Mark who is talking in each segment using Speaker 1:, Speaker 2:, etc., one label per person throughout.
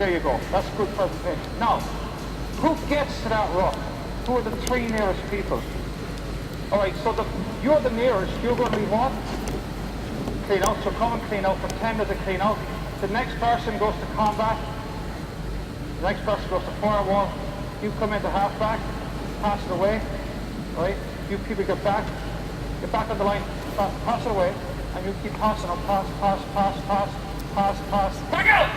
Speaker 1: There you go. That's a good presentation. Now, who gets to that rock? Who are the three nearest people? All right, so you're the nearest. You're going to be what? Clean out. So come and clean out. Pretend to clean out. The next person goes to combat. The next person goes to firewall. You come into halfback. Pass it away. All right? You people get back. Get back on the line. Pass it away. And you keep passing up. Pass. Back out!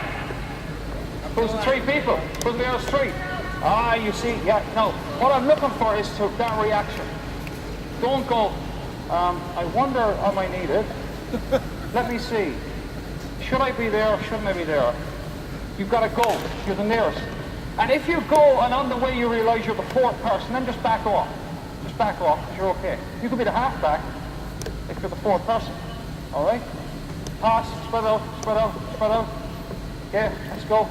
Speaker 1: Who's the three people? Who's the nearest three? Ah, you see, yeah, no. What I'm looking for is that reaction. Don't go, I wonder, am I needed? Let me see. Should I be there or shouldn't I be there? You've got to go. You're the nearest. And if you go and on the way you realize you're the fourth person, then just back off. Just back off, because you're okay. You could be the halfback if you're the fourth person. All right? Pass, spread out. Okay, let's go.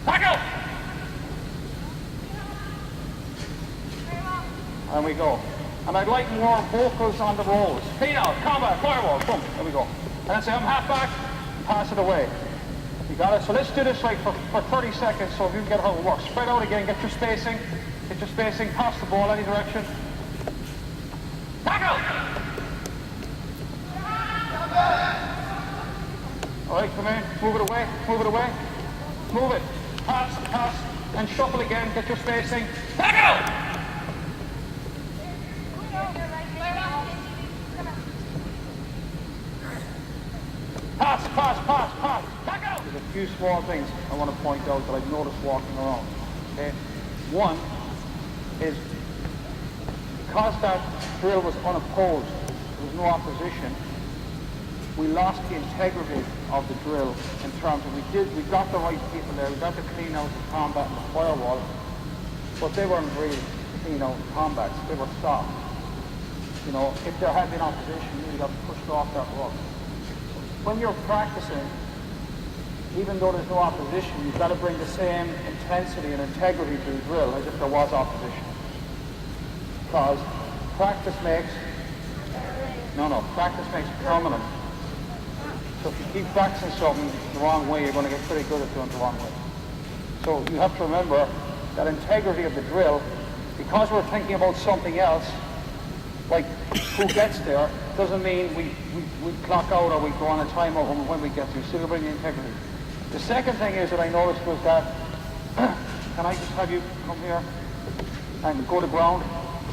Speaker 1: Back out! And we go. And I'd like more vocals on the rolls. Clean out, combat, firewall, boom, there we go. And then say, I'm half back, pass it away. You got it? So let's do this like for 30 seconds so you can get how it works. Spread out again, get your spacing, pass the ball any direction. Back out! All right, come in, move it away. Move it, pass, and shuffle again, get your spacing. Back out! Pass, back out! There's a few small things I want to point out that I've noticed walking around, okay? One is, because that drill was unopposed, there was no opposition, we lost the integrity of the drill in terms of we got the right people there, we got the clean out, the combat and the firewall, but they weren't really clean out combats, they were soft. You know, if there had been opposition, you got pushed off that rock. When you're practicing, even though there's no opposition, you've got to bring the same intensity and integrity to the drill as if there was opposition. Because practice makes permanent. So if you keep practicing something the wrong way, you're going to get pretty good at doing it the wrong way. So you have to remember that integrity of the drill, because we're thinking about something else, like who gets there, doesn't mean we clock out or we go on a timeout when we get there. Still bring the integrity. The second thing is that I noticed was that, can I just have you come here and go to ground,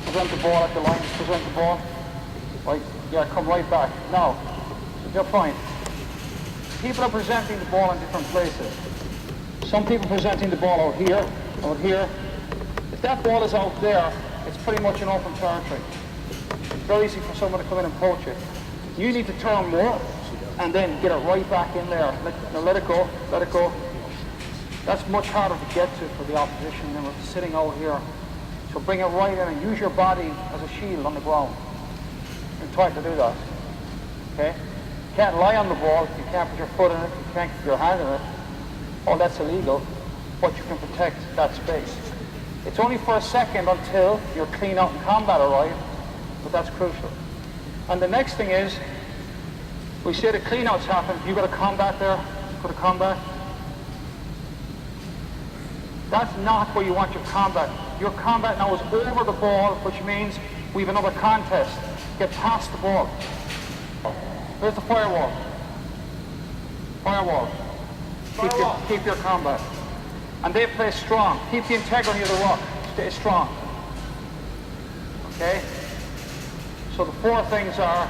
Speaker 1: present the ball at the line, present the ball, right, yeah, come right back. Now, you're fine. People are presenting the ball in different places. Some people presenting the ball out here. If that ball is out there, it's pretty much an open territory. It's very easy for someone to come in and poach it. You need to turn more and then get it right back in there. Let it go. That's much harder to get to for the opposition than sitting out here. So bring it right in and use your body as a shield on the ground. And try to do that. Okay? You can't lie on the ball, you can't put your foot in it, you can't put your hand in it. All that's illegal, but you can protect that space. It's only for a second until you're clean out in combat arrive, but that's crucial. And the next thing is, we say the clean outs happen, you got a combat there, go to combat. That's not where you want your combat. Your combat now is over the ball, which means we have another contest. Get past the ball. There's the firewall. Keep your combat. And they play strong. Keep the integrity of the rock. Stay strong. Okay? So the four things are,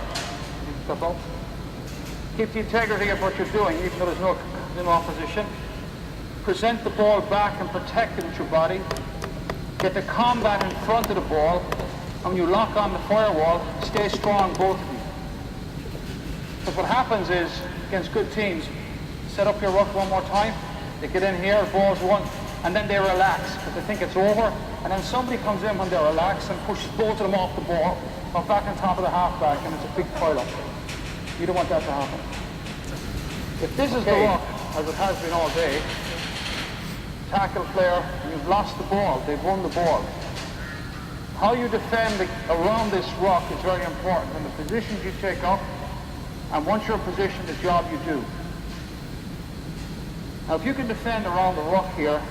Speaker 1: keep the integrity of what you're doing, even though there's no opposition. Present the ball back and protect it with your body. Get the combat in front of the ball. And when you lock on the firewall, stay strong, both of you. Because what happens is, against good teams, set up your ruck one more time, they get in here, the ball's won, and then they relax because they think it's over, and then somebody comes in when they're relaxed and pushes both of them off the ball, or back on top of the halfback, and it's a big pile-up. You don't want that to happen. If this is the ruck, as it has been all day, tackle player, and you've lost the ball, they've won the ball. How you defend around this rock is very important, and the positions you take up, and once you're in position, the job you do. Now if you can defend around the ruck here,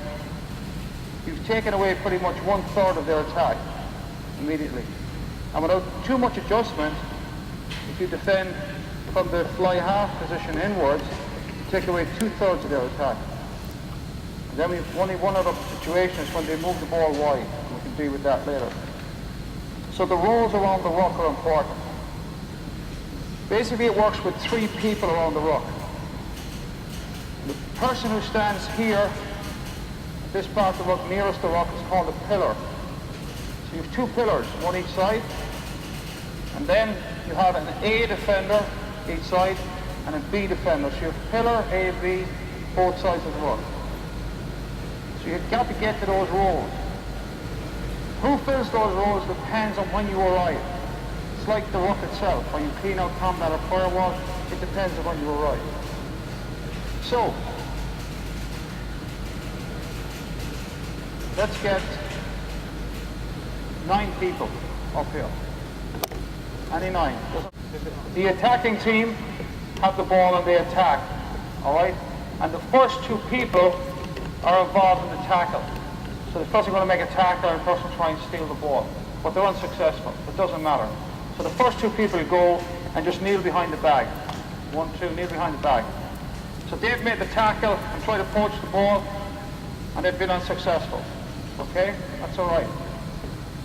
Speaker 1: you've taken away pretty much 1/3 of their attack immediately. And without too much adjustment, if you defend from the fly half position inwards, you take away 2/3 of their attack. And then we've only one other situation is when they move the ball wide. We can deal with that later. So the roles around the ruck are important. Basically it works with 3 people around the ruck. The person who stands here, this part of the ruck, nearest the ruck, is called a pillar. So you have 2 pillars, one each side, and then you have an A defender each side and a B defender. So you have pillar, A, B, both sides of the ruck. So you've got to get to those roles. Who fills those roles depends on when you arrive. It's like the ruck itself. When you clean out combat or firewall, it depends on when you arrive. So, let's get 9 people up here. Any 9. The attacking team have the ball and they attack. Alright? And the first 2 people are involved in the tackle. So the person going to make a tackle and the person trying to steal the ball. But they're unsuccessful. It doesn't matter. So the first 2 people go and just kneel behind the bag. 1, 2, kneel behind the bag. So they've made the tackle and tried to poach the ball, and they've been unsuccessful. Okay? That's all right.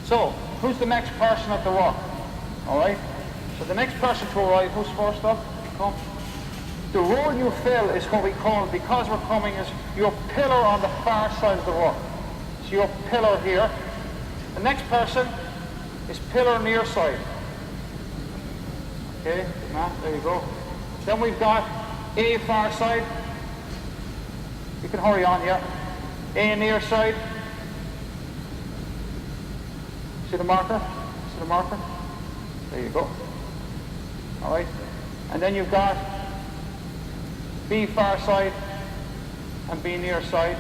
Speaker 1: So, who's the next person at the ruck? All right? So the next person to arrive, who's first up? Come. The role you fill is what we call, because we're coming, is your pillar on the far side of the ruck. So your pillar here. The next person is pillar near side. Okay, Matt, there you go. Then we've got A far side. You can hurry on, yeah. A near side. See the marker? See the marker? There you go. All right. And then you've got B far side and B near side.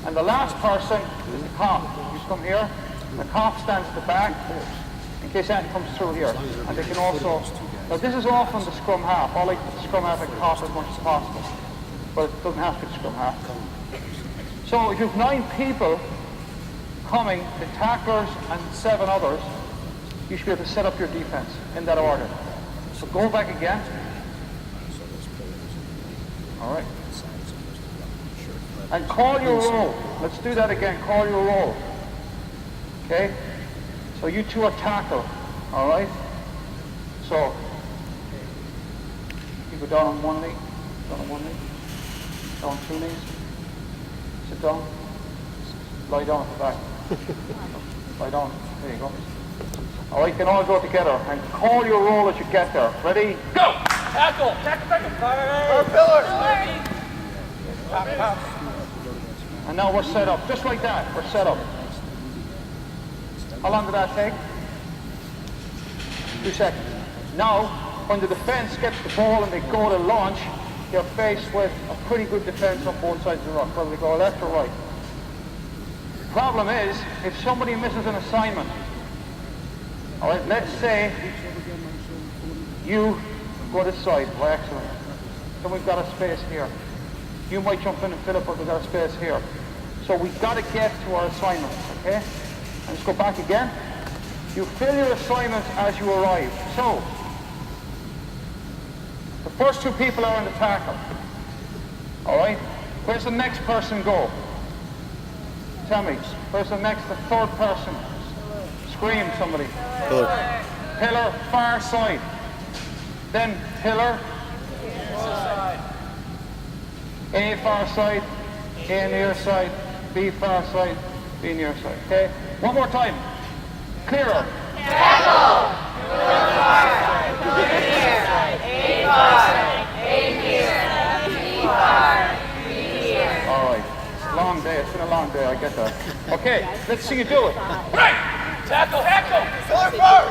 Speaker 1: And the last person is the cop. You come here. The cop stands at the back in case anything comes through here. And they can also... Now this is often the scrum half. I like the scrum half and cop as much as possible. But it doesn't have to be scrum half. So if you have 9 people coming, the tacklers and 7 others, you should be able to set up your defense in that order. So go back again. All right. And call your roll. Let's do that again. Call your roll. Okay? So you 2 are tackle. All right? So you go down on 1 knee. Down on 1 knee. Down on 2 knees. Sit down. Lie down at the back. Lie down. There you go. All right, you can all go together and call your roll as you get there. Ready? Go!
Speaker 2: Tackle! Tackle! Our pillars!
Speaker 1: And now we're set up. Just like that. We're set up. How long did that take? 2 seconds. Now, when the defense gets the ball and they go to launch, you're faced with a pretty good defense on both sides of the ruck, whether they go left or right. The problem is, if somebody misses an assignment, all right, let's say you go this side, well, excellent. Then we've got a space here. You might jump in and fill up, but we've got a space here. So we've got to get to our assignments, okay? And let's go back again. You fill your assignments as you arrive. So, the first 2 people are in the tackle. All right? Where's the next person go? Tell me. Where's the 3rd person? Scream, somebody.
Speaker 3: Pillar.
Speaker 1: Pillar, far side. Then pillar. A far side, A near side, B far side, B near side. Okay? One more time. Clearer.
Speaker 4: Tackle! A far, A near, B far, B near.
Speaker 1: All right. It's a long day. It's been a long day. I get that. Okay. Let's see you do it.
Speaker 2: Right! Tackle! Tackle! Pillar far!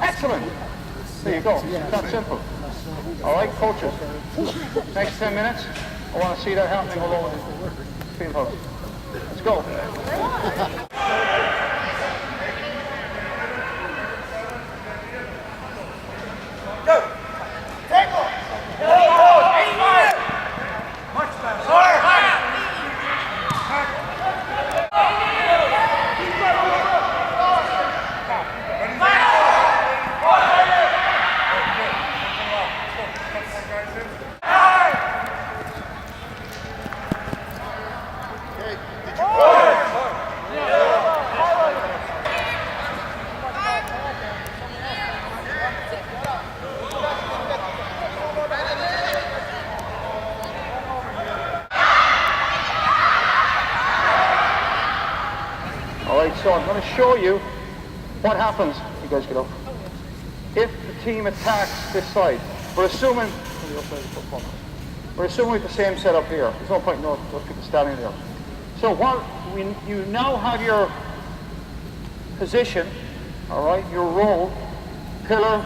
Speaker 1: Excellent. There you go. It's that simple. All right, coaches. Next 10 minutes, I want to see that happening all over the field house. Let's go.
Speaker 2: Go! Tackle!
Speaker 1: I'm going to show you what happens. You guys get up. If the team attacks this side, we're assuming with the same setup here. There's no point in those people standing there. So you now have your position, all right, your role, pillar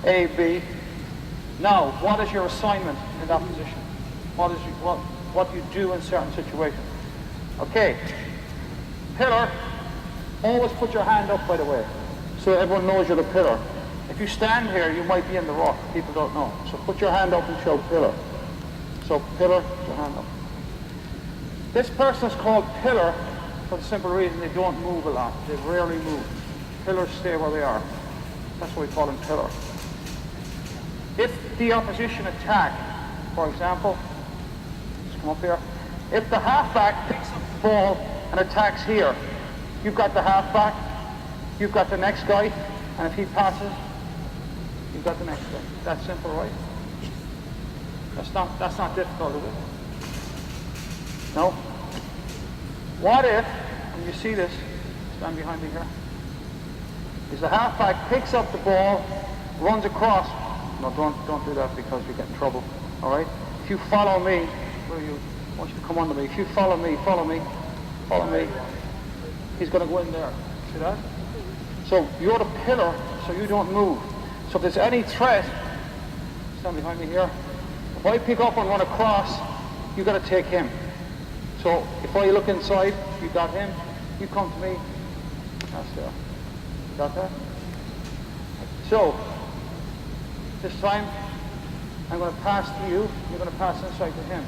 Speaker 1: A, B. Now, what is your assignment in that position? What you do in certain situations? Okay, pillar, always put your hand up, by the way, so everyone knows you're the pillar. If you stand here, you might be in the rock. People don't know. So put your hand up and show pillar. So pillar, put your hand up. This person is called pillar for the simple reason they don't move a lot. They rarely move. Pillars stay where they are. That's why we call them pillar. If the opposition attack, for example, just come up here. If the halfback picks up the ball and attacks here, you've got the halfback, you've got the next guy, and if he passes, you've got the next guy. That's simple, right? That's not difficult, is it? No? What if, and you see this, stand behind me here, is the halfback picks up the ball, runs across. No, don't do that because you get in trouble. All right? If you follow me, I want you to come under me. If you follow me, he's going to go in there. See that? So you're the pillar, so you don't move. So if there's any threat, stand behind me here. If I pick up and run across, you've got to take him. So if I look inside, you got him, you come to me, that's there. Got that? So, this time, I'm going to pass to you, you're going to pass inside to him.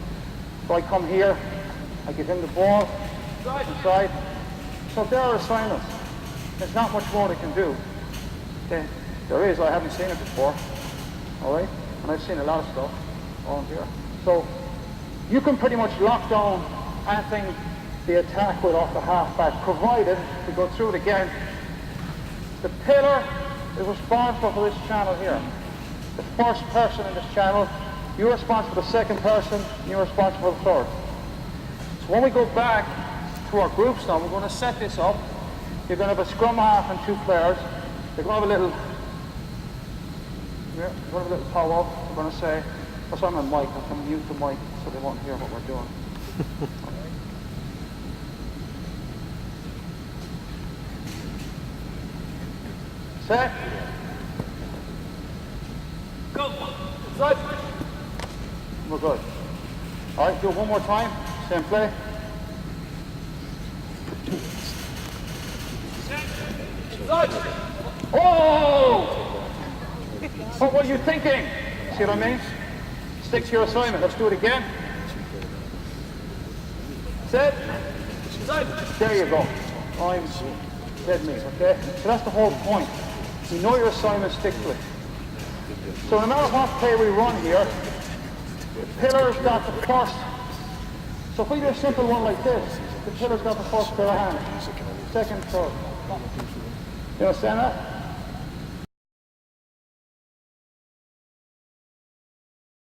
Speaker 1: So I come here, I give him the ball, inside. So there are assignments. There's not much more they can do. There is, I haven't seen it before. All right? And I've seen a lot of stuff on here. So, you can pretty much lock down anything the attack with off the halfback, provided, to go through it again, the pillar is responsible for this channel here. The first person in this channel, you're responsible for the second person, and you're responsible for the third. So when we go back to our groups now, we're going to set this up. You're going to have a scrum half and two players. They're going to have a little powwow. We're going to say, that's why I'm on mic, I can mute the mic so they won't hear what we're doing. Set.
Speaker 2: Go. Side.
Speaker 1: We're good. All right, do it one more time. Same play.
Speaker 2: Side.
Speaker 1: Oh! What were you thinking? See what I mean? Stick to your assignment. Let's do it again. Set.
Speaker 2: Side.
Speaker 1: There you go. I'm dead meat, okay? So that's the whole point. You know your assignment, stick to it. So no matter what play we run here, the pillar's got the first. So if we do a simple one like this, the pillar's got the first pair of hands. Second, third. You understand that?